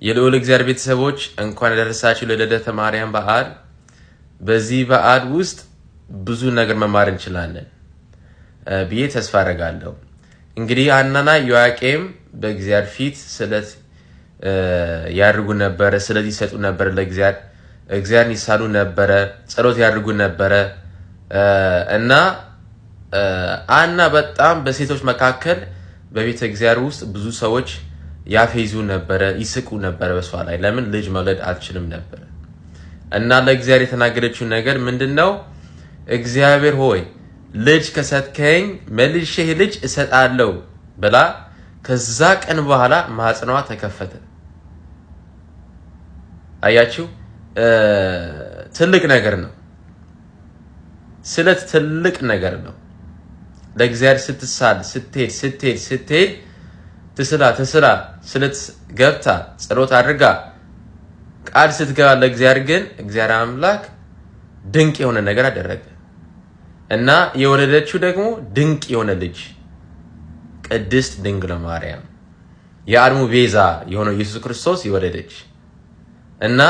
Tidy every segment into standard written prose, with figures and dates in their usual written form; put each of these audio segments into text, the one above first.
የልዑል እግዚአብሔር ቤተሰቦች እንኳን ደረሳችሁ ለልደተ ማርያም በዓል። በዚህ በዓል ውስጥ ብዙ ነገር መማር እንችላለን ብዬ ተስፋ አደርጋለሁ። እንግዲህ ሐናና ኢዮአቄም በእግዚአብሔር ፊት ስለት ያድርጉ ነበር፣ ስለት ይሰጡ ነበር፣ ለእግዚአብሔር ይሳሉ ነበር፣ ጸሎት ያድርጉ ነበር እና ሐና በጣም በሴቶች መካከል በቤተ እግዚአብሔር ውስጥ ብዙ ሰዎች ያፌዙ ነበር፣ ይስቁ ነበር በሷ ላይ። ለምን ልጅ መውለድ አትችልም ነበር። እና ለእግዚአብሔር የተናገረችው ነገር ምንድነው? እግዚአብሔር ሆይ ልጅ ከሰጥከኝ መልሼ ልጅ እሰጣለሁ ብላ ከዛ ቀን በኋላ ማህፀኗ ተከፈተ። አያችሁ፣ ትልቅ ነገር ነው። ስለት ትልቅ ነገር ነው። ለእግዚአብሔር ስትሳል ስትሄድ ትስላ ስለት ገብታ ጸሎት አድርጋ ቃል ስትገባ ለእግዚአብሔር ግን እግዚአብሔር አምላክ ድንቅ የሆነ ነገር አደረገ እና የወለደችው ደግሞ ድንቅ የሆነ ልጅ ቅድስት ድንግል ማርያም የዓለሙ ቤዛ የሆነው ኢየሱስ ክርስቶስ የወለደች እና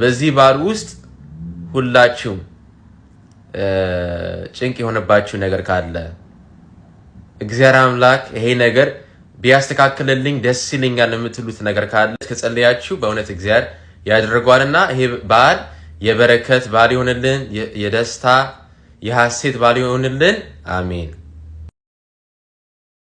በዚህ በዓል ውስጥ ሁላችሁም ጭንቅ የሆነባችሁ ነገር ካለ እግዚአብሔር አምላክ ይሄ ነገር ቢያስተካክልልኝ ደስ ይለኛል የምትሉት ነገር ካለ ከጸለያችሁ በእውነት እግዚአብሔር ያደርገዋልና ይሄ በዓል የበረከት በዓል ይሆንልን፣ የደስታ የሐሴት በዓል ይሆንልን። አሜን።